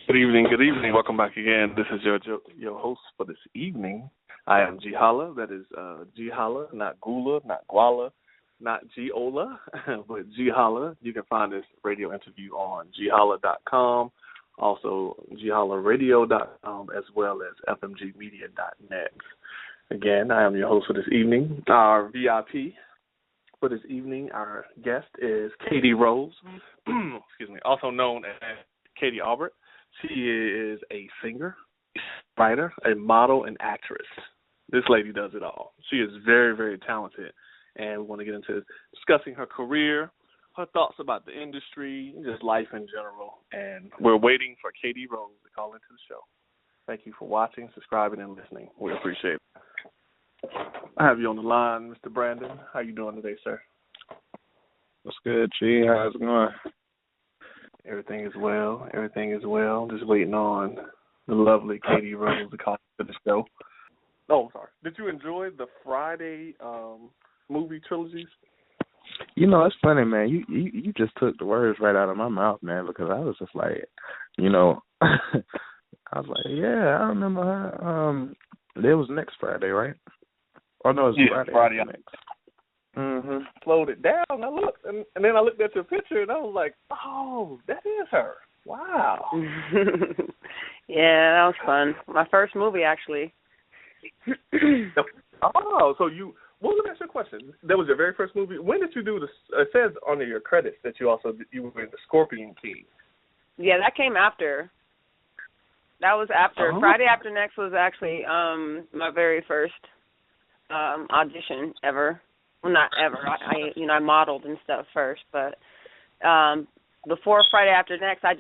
Good evening, good evening. Welcome back again. This is your host for this evening. I am Ge Holla. That is Ge Holla, not Gula, not Guala, not GeHolla, but Ge Holla. You can find this radio interview on GeHolla.com, also GeHollaRadio.com, as well as FMGmedia.net. Again, I am your host for this evening. Our VIP for this evening, our guest is Katie Rose, excuse me, also known as Katie Albert. She is a singer, writer, a model, and actress. This lady does it all. She is very, very talented, and we want to get into discussing her career, her thoughts about the industry, and just life in general. And we're waiting for Katie Rose to call into the show. Thank you for watching, subscribing, and listening. We appreciate it. I have you on the line, Mr. Brandon. How you doing today, sir? What's good, G? How's it going? Everything is well. Everything is well. Just waiting on the lovely Katie Rose to call to the show. Oh, I'm sorry. Did you enjoy the Friday movie trilogies? You know, it's funny, man. You just took the words right out of my mouth, man, because I was just like, I was like, yeah, I remember her. It was next Friday, right? Oh, no, it's Friday next. Mm-hmm. Slowed it down. I looked, and then I looked at your picture, and I was like, "Oh, that is her! Wow." Yeah, that was fun. My first movie, actually. Oh, so you? Well, let me ask you a question. That was your very first movie. When did you do this? It says under your credits that you were in the Scorpion King. Yeah, that came after. That was after. Friday After Next was actually my very first audition ever. Well, not ever. I modeled and stuff first, but before Friday After Next, I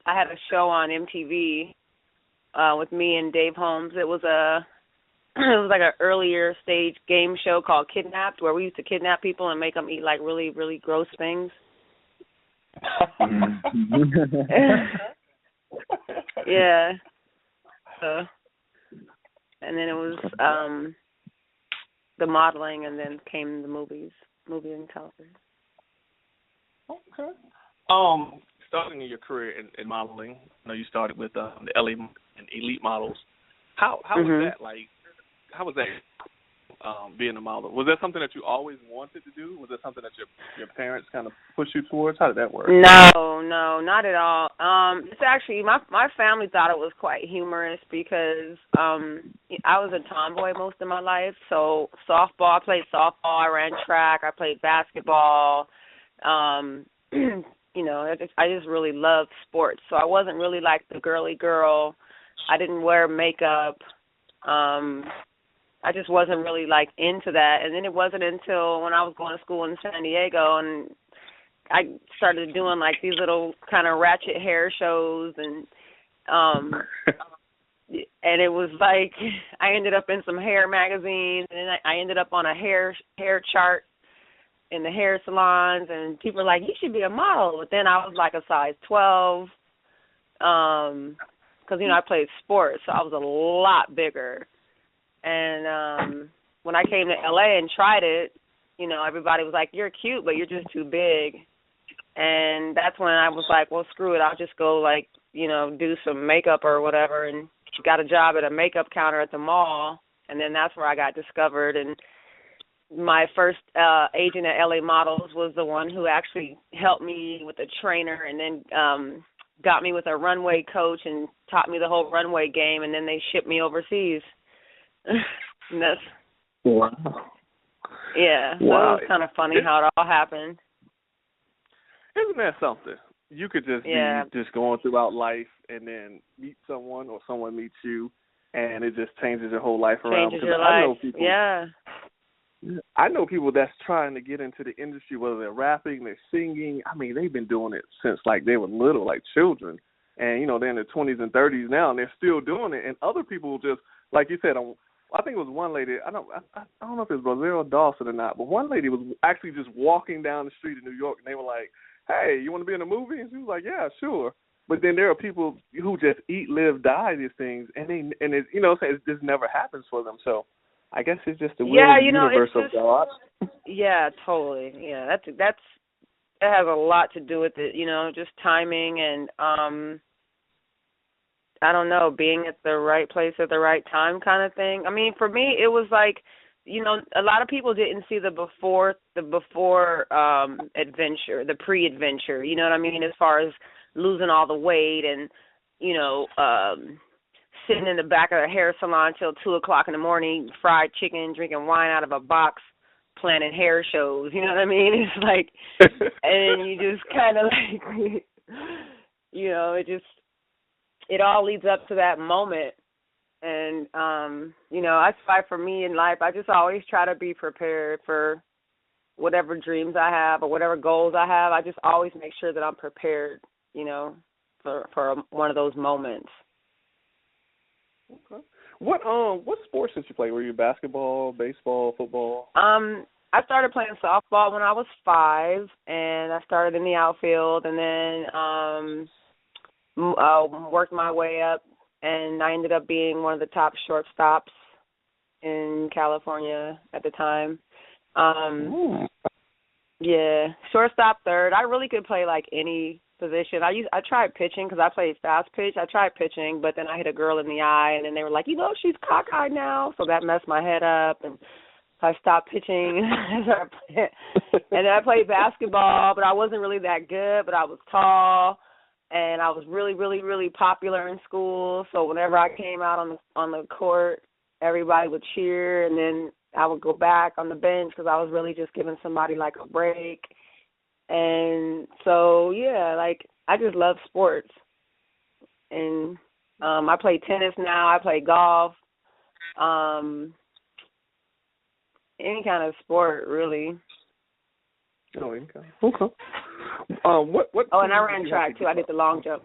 had a show on MTV with me and Dave Holmes. It was like an earlier stage game show called Kidnapped, where we used to kidnap people and make them eat like really, really gross things. Yeah. And then it was the modeling, and then came the movie and television. Okay. Starting in your career in modeling, I know you started with the LA and Elite Models. How was that like? How was that being a model? Was that something that you always wanted to do? Was that something that your parents kind of pushed you towards? How did that work? No, not at all. It's actually my family thought it was quite humorous because I was a tomboy most of my life. So I played softball, I ran track, I played basketball. I just really loved sports. So I wasn't really like the girly girl. I didn't wear makeup. I just wasn't really like into that. And then it wasn't until when I was going to school in San Diego and I started doing like these little kind of ratchet hair shows and it was like I ended up in some hair magazines, and then I ended up on a hair chart in the hair salons, and people were like, "You should be a model." But then I was like a size 12 because I played sports, so I was a lot bigger. And when I came to LA and tried it, everybody was like, "You're cute, but you're just too big." And that's when I was like, "Well, screw it. I'll just go do some makeup or whatever." And got a job at a makeup counter at the mall, and then that's where I got discovered. And my first agent at LA Models was the one who actually helped me with a trainer, and then got me with a runway coach and taught me the whole runway game. And then they shipped me overseas. Wow. Yeah, so it was kind of funny how it all happened. Isn't that something? You could just be just going throughout life and then meet someone or someone meets you, and it just changes your whole life around. Changes your life. I know people, I know people that's trying to get into the industry, whether they're rapping, they're singing. I mean, they've been doing it since like they were little, like children. And, they're in their 20s and 30s now, and they're still doing it. And other people just, like you said, I think it was one lady, I don't know if it was Rosario Dawson or not, but one lady was actually just walking down the street in New York, and they were like, "Hey, you want to be in a movie?" And she was like, "Yeah, sure." But then there are people who just eat, live, die these things, and it, it just never happens for them. So I guess it's just the universe of God. Yeah, totally. Yeah, that has a lot to do with it. Just timing and I don't know, being at the right place at the right time kind of thing. I mean, for me, it was like, you know, a lot of people didn't see the before adventure, the pre-adventure, you know what I mean, as far as losing all the weight and, you know, sitting in the back of a hair salon till 2 o'clock in the morning, fried chicken, drinking wine out of a box, planning hair shows, you know what I mean? It's like, and you just kind of like, you know, it all leads up to that moment. And, you know, I try for me in life, I just always try to be prepared for whatever dreams I have or whatever goals I have. I just always make sure that I'm prepared, you know, for one of those moments. Okay. What sports did you play? Were you basketball, baseball, football? I started playing softball when I was 5, and I started in the outfield, and then worked my way up, and I ended up being one of the top shortstops in California at the time. Yeah, shortstop, third. I really could play like any position. I tried pitching because I played fast pitch. I tried pitching, but then I hit a girl in the eye, and then they were like, you know, she's cockeyed now, so that messed my head up, and I stopped pitching. And then I played basketball, but I wasn't really that good, but I was tall, and I was really, really, really popular in school. So whenever I came out on the court, everybody would cheer, and then I would go back on the bench because I was really just giving somebody like a break. And so, yeah, like I just love sports. And I play tennis now. I play golf. Any kind of sport, really. Oh, okay. Okay. What? Oh, and I ran track too. I did the long jump.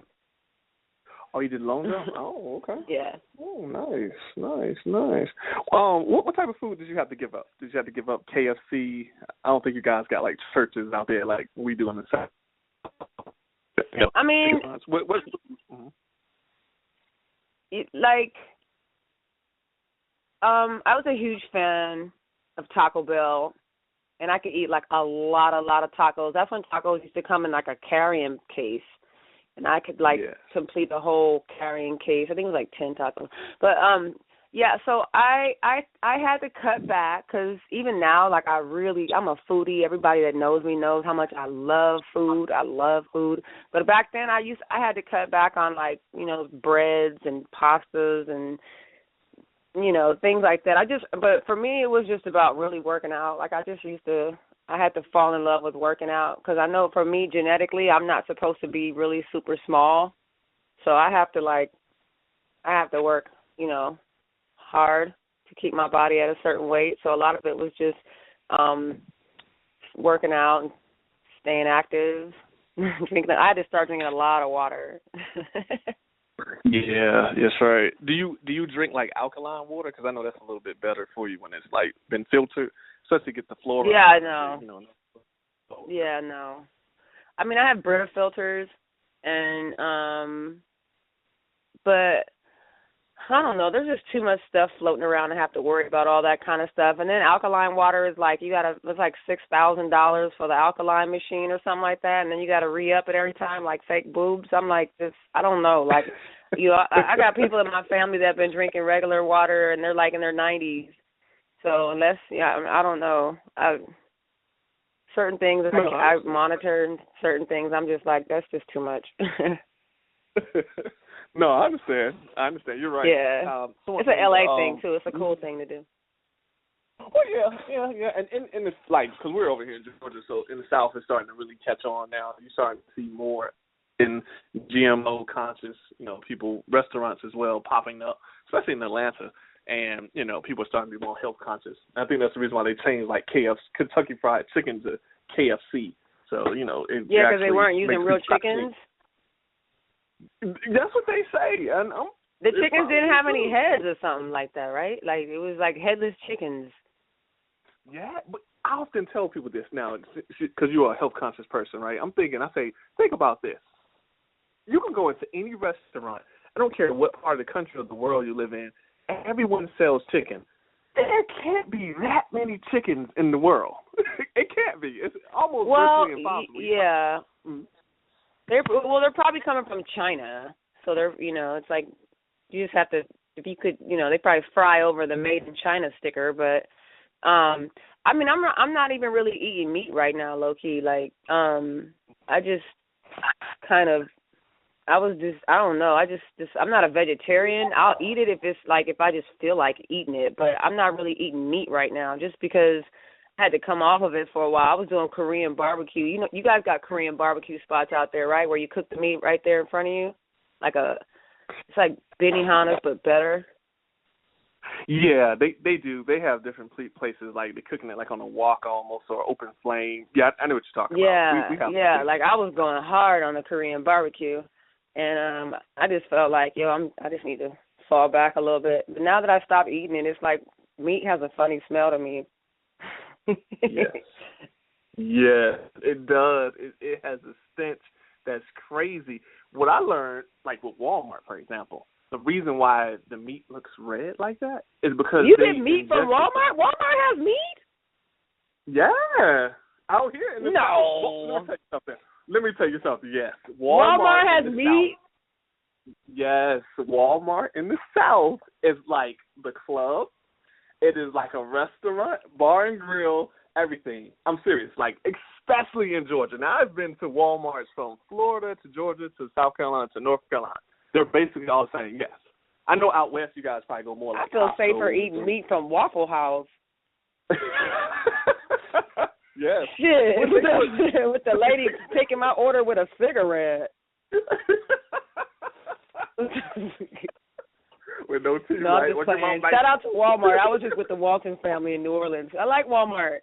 Oh, you did long jump? Oh, okay. Yeah. Oh, nice. What type of food did you have to give up? Did you have to give up KFC? I don't think you guys got like churches out there like we do in the South. I mean, what like, I was a huge fan of Taco Bell, and I could eat like a lot of tacos. That's when tacos used to come in like a carrying case, and I could like complete the whole carrying case. I think it was like 10 tacos. But yeah, so I had to cut back because even now, like I'm a foodie. Everybody that knows me knows how much I love food. But back then I had to cut back on like, you know, breads and pastas and, you know, things like that. But for me, it was just about really working out. Like I had to fall in love with working out because I know for me, genetically, I'm not supposed to be really super small. So I have to work, you know, hard to keep my body at a certain weight. So a lot of it was just working out and staying active. I had to start drinking a lot of water. Yeah, that's right. Do you drink like alkaline water? Because I know that's a little bit better for you when it's like been filtered, especially get the fluoride. Yeah, I know. You know. Yeah, no. I mean, I have Brita filters, and but I don't know. There's just too much stuff floating around to have to worry about all that kind of stuff. And then alkaline water is like it's like $6,000 for the alkaline machine or something like that, and then you got to re-up it every time like fake boobs. I'm like, I don't know. Like, you know, I got people in my family that have been drinking regular water and they're like in their 90s. So I don't know. Certain things I monitor, and certain things I'm just like, that's just too much. No, I understand. You're right. Yeah. It's an LA thing, too. It's a cool thing to do. Well, yeah. And it's like, because we're over here in Georgia, so in the South it's starting to really catch on now. You're starting to see more in GMO conscious, you know, people, restaurants as well popping up, especially in Atlanta. And, you know, people are starting to be more health conscious. And I think that's the reason why they changed, like, Kentucky Fried Chicken to KFC. So, you know, yeah, because they weren't using real chickens. That's what they say. And the chickens didn't have any heads or something like that, right? Like, it was like headless chickens. Yeah, but I often tell people this now, because you're a health-conscious person, right? I say, think about this. You can go into any restaurant, I don't care what part of the country or the world you live in, everyone sells chicken. There can't be that many chickens in the world. It can't be. It's almost virtually impossible. Yeah. Mm-hmm. They're probably coming from China, so they're, you know, it's like you just have to, if you could, they probably fry over the Made in China sticker, but I mean, I'm not even really eating meat right now, low key. Like, I just kind of, I don't know. I'm not a vegetarian. I'll eat it if I just feel like eating it, but I'm not really eating meat right now, just because I had to come off of it for a while. I was doing Korean barbecue. You guys got Korean barbecue spots out there, right, where you cook the meat right there in front of you, it's like Benihana's but better. Yeah, they do. They have different places, like they're cooking it like on a wok almost, or open flame. Yeah, I know what you're talking about. Yeah. Like I was going hard on the Korean barbecue, and I just felt like, I just need to fall back a little bit. But now that I stopped eating it, it's like meat has a funny smell to me. Yes, it does. It has a stench that's crazy. What I learned, like with Walmart, for example, the reason why the meat looks red like that is because you get meat from Walmart? Walmart has meat? Yeah. Out here in the No. South. Let me tell you something. Yes. Walmart has meat? South, yes. Walmart in the South is like the club. It is like a restaurant, bar and grill, everything. I'm serious. Like, especially in Georgia. Now, I've been to Walmarts from Florida to Georgia to South Carolina to North Carolina. They're basically all the same, yes. I know out west you guys probably go more like I feel Costco safer eating meat from Waffle House. Yes. Shit, with the lady taking my order with a cigarette. With no tea, no, right? I'm just playing. Shout out to Walmart. I was just with the Walton family in New Orleans. I like Walmart.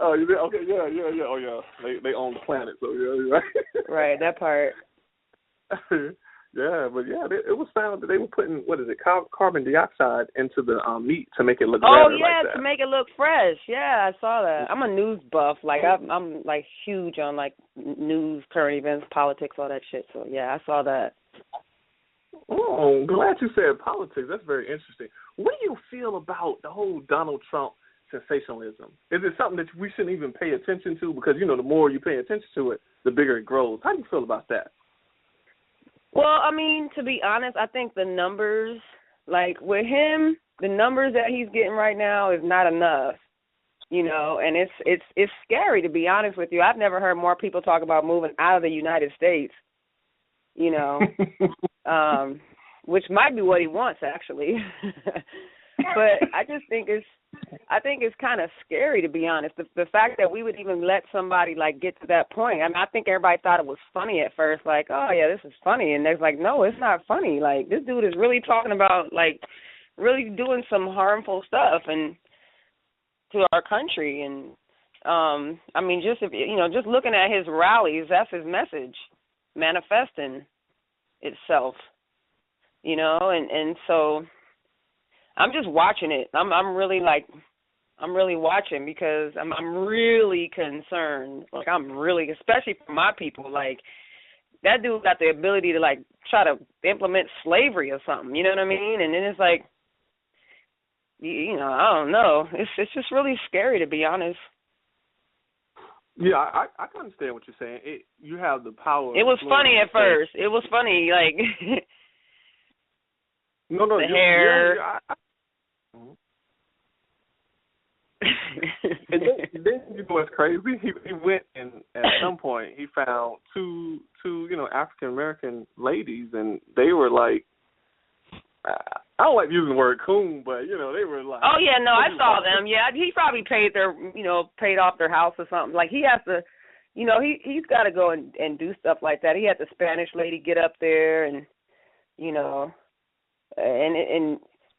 Oh, you did? Okay, yeah. Oh, yeah. They own the planet, so yeah, right. Right, that part. Yeah, but it was found that they were putting, carbon dioxide into the meat to make it look better like that. To make it look fresh. Yeah, I saw that. I'm a news buff. Like, I'm like huge on like news, current events, politics, all that shit. So yeah, I saw that. Oh, I'm glad you said politics. That's very interesting. What do you feel about the whole Donald Trump sensationalism? Is it something that we shouldn't even pay attention to? Because, the more you pay attention to it, the bigger it grows. How do you feel about that? Well, I mean, to be honest, I think the numbers, like with him, the numbers that he's getting right now is not enough, and it's scary, to be honest with you. I've never heard more people talk about moving out of the United States, which might be what he wants, actually. But I just think it's kind of scary, to be honest. The fact that we would even let somebody like get to that point. I mean, I think everybody thought it was funny at first, like, oh yeah, this is funny, and they're like, no, it's not funny. Like, this dude is really talking about like really doing some harmful stuff and to our country. And I mean, just just looking at his rallies, that's his message manifesting itself, and so I'm just watching it. I'm really watching because I'm really concerned. Like, I'm really, especially for my people, like that dude got the ability to like try to implement slavery or something, you know what I mean? And then it's like, I don't know. It's just really scary, to be honest. Yeah, I can understand what you're saying. You have the power. It was funny at first. It was funny, like no, the hair. And then what's crazy? He went and at some point he found two African American ladies, and they were like, I don't like using the word coon, but they were like. Oh yeah, no, I saw them. Yeah, he probably paid off their house or something. Like, he has to, he's got to go and do stuff like that. He had the Spanish lady get up there, and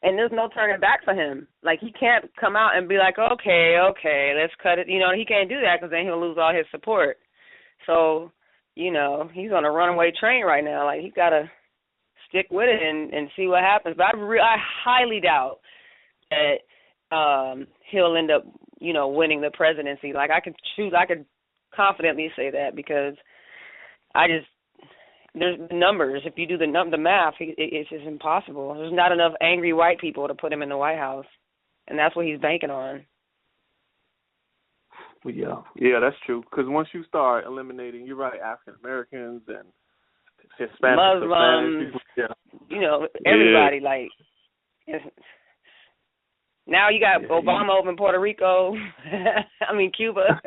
and there's no turning back for him. Like, he can't come out and be like, okay, let's cut it. He can't do that because then he'll lose all his support. So, he's on a runaway train right now. Like, he's got to stick with it and see what happens. But I highly doubt that he'll end up, winning the presidency. Like, I could confidently say that because there's numbers. If you do the math, it's just impossible. There's not enough angry white people to put him in the White House, and that's what he's banking on. Yeah, that's true. Because once you start eliminating, you're right, African Americans and Hispanic, Muslims, people, yeah. you know, everybody. Like, now you got Obama over in Puerto Rico. I mean, Cuba.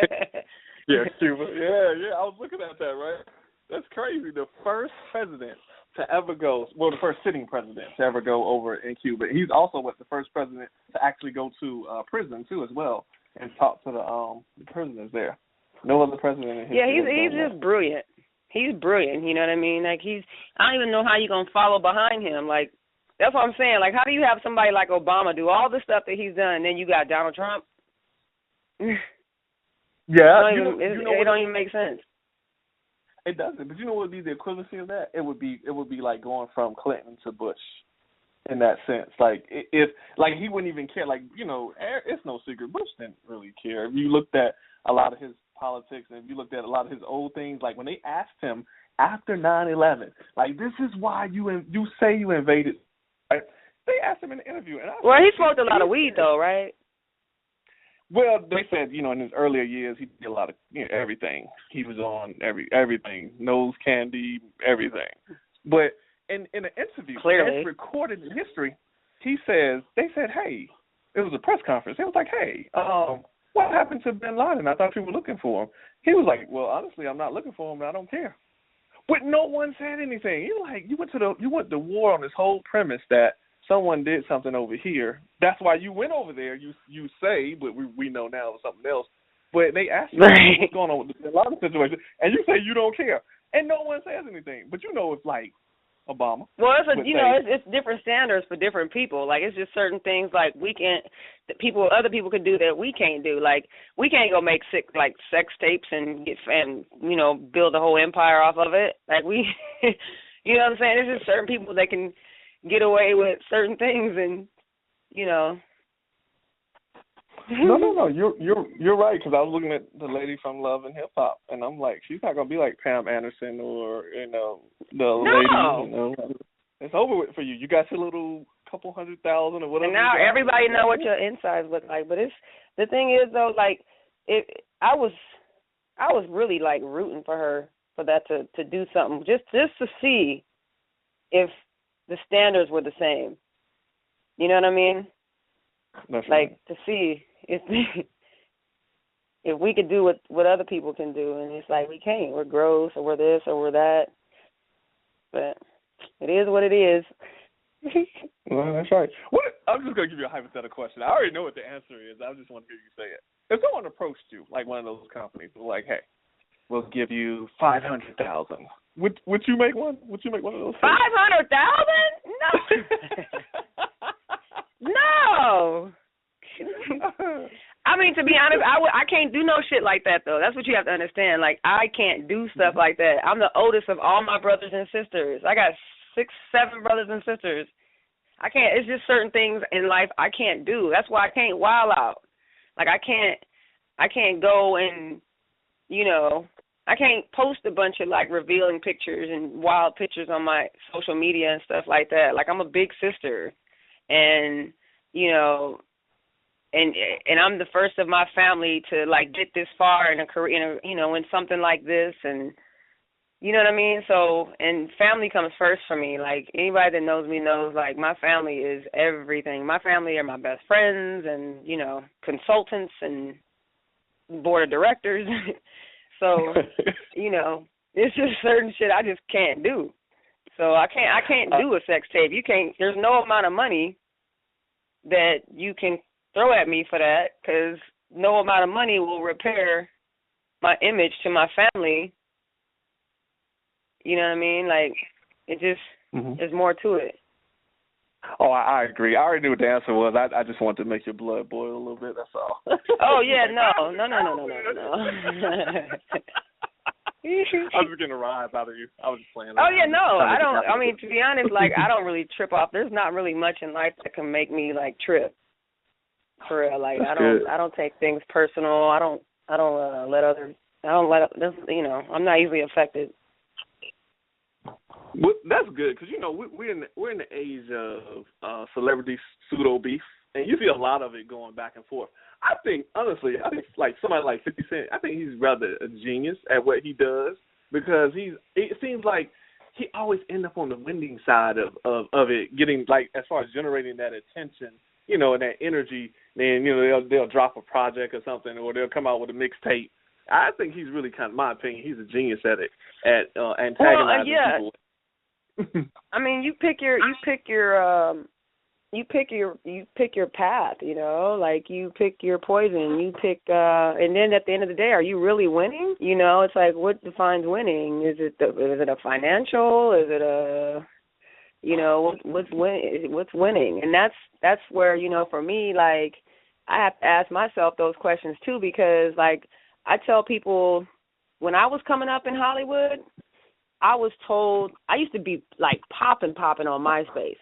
Yeah, Cuba. Yeah. I was looking at that, right? That's crazy. The first president to ever go, well, the first sitting president to ever go over in Cuba. He's also the first president to actually go to prison too, as well, and talk to the prisoners there. No other president in history. Yeah, he's just brilliant. He's brilliant. You know what I mean? Like I don't even know how you're gonna follow behind him. Like that's what I'm saying. Like how do you have somebody like Obama do all the stuff that he's done, and then you got Donald Trump? Yeah, it don't even make sense. It doesn't. But you know what would be the equivalency of that? It would be like going from Clinton to Bush, in that sense. Like if he wouldn't even care. Like it's no secret. Bush didn't really care. If you looked at a lot of his politics, and if you looked at a lot of his old things, like when they asked him after 9/11, like this is why you say you invaded. Right? They asked him in the interview, and he smoked a lot of weed though, right? Well, they said, in his earlier years, he did a lot of everything. He was on everything, nose candy, everything. But in an interview, clearly it's recorded in history, they said, hey, it was a press conference. He was like, hey, what happened to bin Laden? I thought you were looking for him. He was like, well, honestly, I'm not looking for him, and I don't care. But no one said anything. You went to war on this whole premise that someone did something over here. That's why you went over there. You say, but we know now it was something else. But they asked you what's going on with the bin Laden situation, and you say you don't care, and no one says anything. But it's like Obama. Well, it's different standards for different people. Like it's just certain things like other people can do that we can't do. Like we can't go make sex tapes and build a whole empire off of it. Like we, you know what I'm saying? It's just certain people that can get away with certain things, and No, you're right, because I was looking at the lady from Love and Hip Hop, and I'm like, she's not gonna be like Pam Anderson or the lady. It's over with for you. You got your little couple 100,000 or whatever. And now everybody know what your insides look like. But the thing is though, like I was really like rooting for her for that to do something just to see if the standards were the same. You know what I mean? That's like right. To see if we could do what other people can do, and it's like we can't. We're gross, or we're this, or we're that. But it is what it is. Well, that's right. I'm just gonna give you a hypothetical question. I already know what the answer is. I just want to hear you say it. If someone approached you, like one of those companies, like, hey, we'll give you 500,000. Would you make one? Would you make one of those? 500,000? No. No. I mean, to be honest, I can't do no shit like that, though. That's what you have to understand. Like, I can't do stuff like that. I'm the oldest of all my brothers and sisters. I got 6, 7 brothers and sisters. I can't. It's just certain things in life I can't do. That's why I can't wild out. Like, I can't go and, I can't post a bunch of, like, revealing pictures and wild pictures on my social media and stuff like that. Like, I'm a big sister. And, and I'm the first of my family to, like, get this far in a career, in something like this. And, you know what I mean? So, and family comes first for me. Like, anybody that knows me knows, like, my family is everything. My family are my best friends and, consultants and board of directors. So, it's just certain shit I just can't do. So I can't do a sex tape. There's no amount of money that you can throw at me for that, because no amount of money will repair my image to my family. You know what I mean? Like, it just, there's more to it. Oh, I agree. I already knew what the answer was. I just wanted to make your blood boil a little bit, that's all. Oh, yeah, no. I was getting a rise out of you. I was just playing. Oh, yeah, no. I mean, to be honest, like, I don't really trip off. There's not really much in life that can make me, like, trip. For real. Like, I don't take things personal. I'm not easily affected. Well, that's good, because we're in the age of celebrity pseudo beef, and you see a lot of it going back and forth. I think like somebody like 50 Cent, I think he's rather a genius at what he does, because it seems like he always end up on the winning side of it, getting, like, as far as generating that attention, you know, and that energy. Then, you know, they'll drop a project or something, or they'll come out with a mixtape. I think he's really kind of, my opinion, he's a genius at it, at antagonizing people. I mean, you pick your path, you know, like you pick your poison, you pick, and then at the end of the day, are you really winning? You know, it's like, what defines winning? Is it a financial? Is it a, you know, what's winning? And that's where, you know, for me, like, I have to ask myself those questions too, because, like, I tell people when I was coming up in Hollywood, I was told, I used to be like popping on MySpace,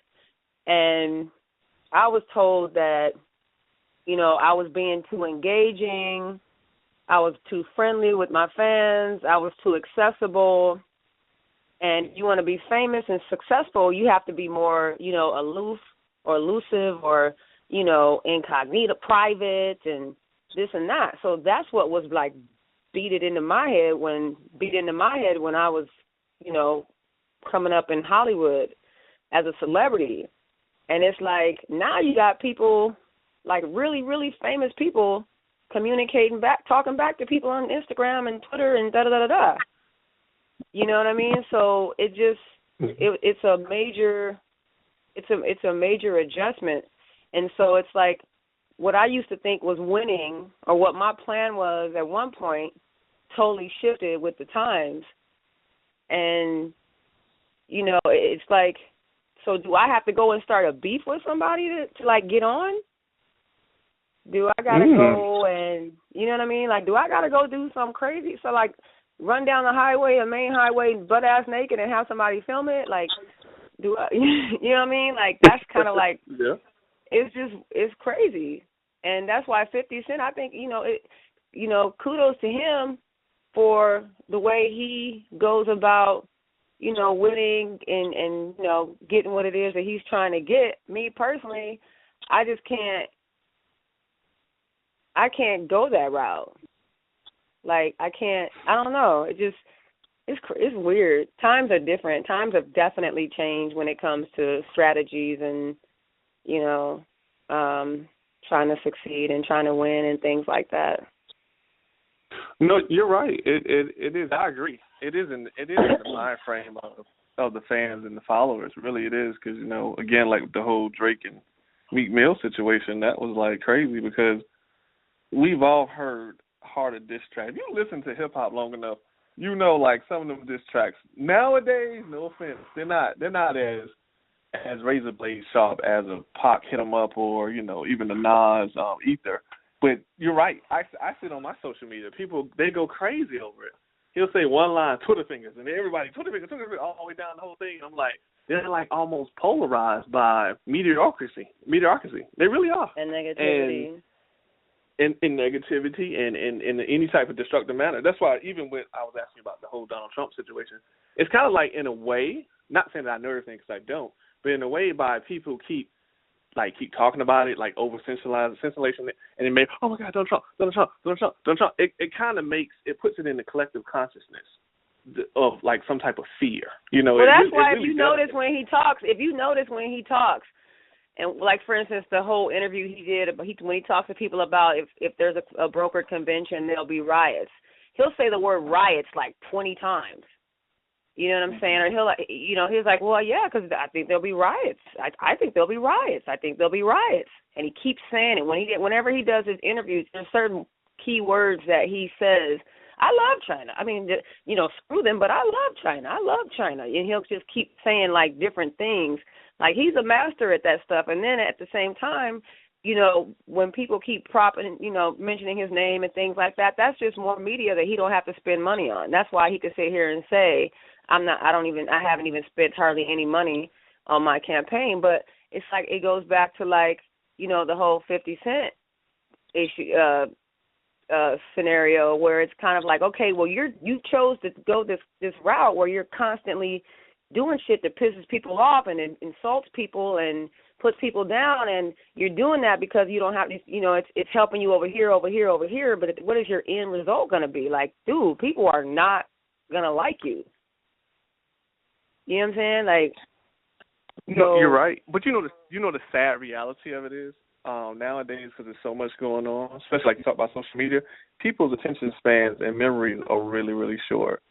and I was told that, you know, I was being too engaging, I was too friendly with my fans, I was too accessible, and if you want to be famous and successful, you have to be more, you know, aloof or elusive or, you know, incognito, private, and this and that. So that's what was like beat into my head when I was, you know, coming up in Hollywood as a celebrity. And it's like, now you got people, like really, really famous people, communicating back, talking back to people on Instagram and Twitter and da-da-da-da-da. You know what I mean? So it just, it's a major adjustment. And so it's like, what I used to think was winning, or what my plan was at one point, totally shifted with the times. And, you know, it's like, so do I have to go and start a beef with somebody to like, get on? Do I got to go and, you know what I mean? Like, do I got to go do something crazy? So, like, run down the highway, a main highway, butt-ass naked and have somebody film it? Like, do I, you know what I mean? Like, that's kind of like, yeah. It's crazy. And that's why 50 Cent, I think, kudos to him for the way he goes about, you know, winning and, you know, getting what it is that he's trying to get. Me personally, I can't go that route. Like, I don't know. It's weird. Times are different. Times have definitely changed when it comes to strategies and, you know, trying to succeed and trying to win and things like that. No, you're right. It is. I agree. It is in the mind frame of the fans and the followers. Really, it is, because, you know, again, like the whole Drake and Meek Mill situation, that was like crazy, because we've all heard harder diss tracks. If you listen to hip hop long enough, you know, like some of them diss tracks nowadays, no offense, they're not as razor blade sharp as a Pac Hit 'Em Up, or, you know, even the Nas Ether. But you're right. I sit on my social media. People, they go crazy over it. He'll say one line, Twitter fingers, and everybody, Twitter fingers, all the way down the whole thing. I'm like, they're like almost polarized by mediocrity. They really are. And negativity. And negativity and in any type of destructive manner. That's why even when I was asking about the whole Donald Trump situation, it's kind of like, in a way, not saying that I know everything, because I don't, but in a way, by people keep talking about it, like over-sensationalizing it, and it may, oh my God, Donald Trump. It kind of puts it in the collective consciousness of like some type of fear. You know. Well, that's why if you notice when he talks, and like, for instance, the whole interview he did, when he talks to people about if there's a brokered convention, there'll be riots, he'll say the word riots like 20 times. You know what I'm saying? Or he's like, well, yeah, because I think there'll be riots. I think there'll be riots. I think there'll be riots. And he keeps saying it. Whenever he does his interviews, there's certain key words that he says. I love China. I mean, you know, screw them, but I love China. I love China. And he'll just keep saying, like, different things. Like, he's a master at that stuff. And then at the same time, you know, when people keep mentioning his name and things like that, that's just more media that he don't have to spend money on. That's why he could sit here and say, I haven't even spent hardly any money on my campaign. But it's like, it goes back to, like, you know, the whole 50 Cent issue, scenario, where it's kind of like, okay, well, you chose to go this route where you're constantly doing shit that pisses people off and insults people and puts people down, and you're doing that because you don't have, you know, it's helping you over here, but what is your end result going to be? Like, dude, people are not going to like you. You know what I'm saying? Like, no, you're right. But you know the sad reality of it is nowadays, because there's so much going on, especially like you talk about social media, people's attention spans and memories are really, really short.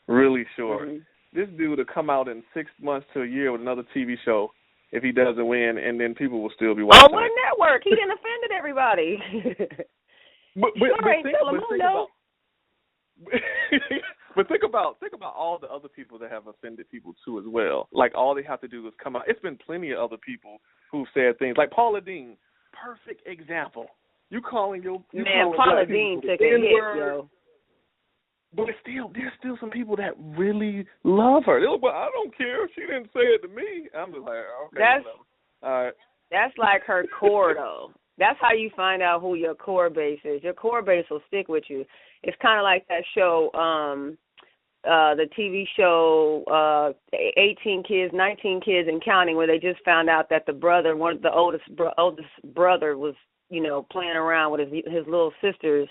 Really short. Mm-hmm. This dude will come out in 6 months to a year with another TV show if he doesn't win, and then people will still be watching. On what network? He didn't offended everybody. But think about all the other people that have offended people too as well. Like all they have to do is come out. It's been plenty of other people who've said things like Paula Deen, perfect example. You calling Paula Deen took a hit, yo. But there's still some people that really love her. They're like, well, I don't care. She didn't say it to me. I'm just like, okay, whatever. All right. That's like her core, though. That's how you find out who your core base is. Your core base will stick with you. It's kind of like that show, the TV show, 18 Kids, 19 Kids and Counting, where they just found out that the brother, the oldest brother was, playing around with his little sisters,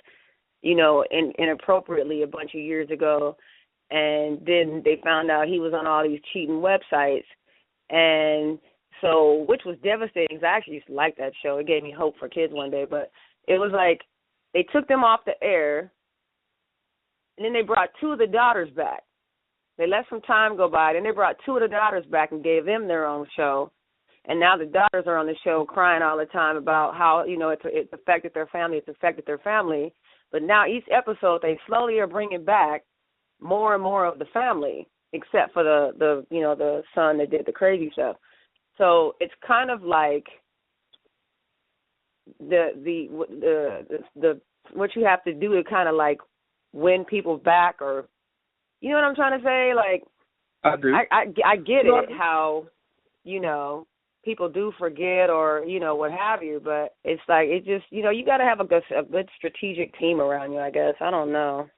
inappropriately a bunch of years ago. And then they found out he was on all these cheating websites. And so, which was devastating, because I actually used to like that show. It gave me hope for kids one day. But it was like they took them off the air, and then they brought two of the daughters back. They let some time go by. Then they brought two of the daughters back and gave them their own show. And now the daughters are on the show crying all the time about how, it's affected their family. But now each episode they slowly are bringing back more and more of the family, except for the son that did the crazy stuff. So it's kind of like the what you have to do is kind of like win people back, or you know what I'm trying to say? Like I do. I get it how people do forget or what have you, but it's like it just you got to have a good strategic team around you. I guess I don't know.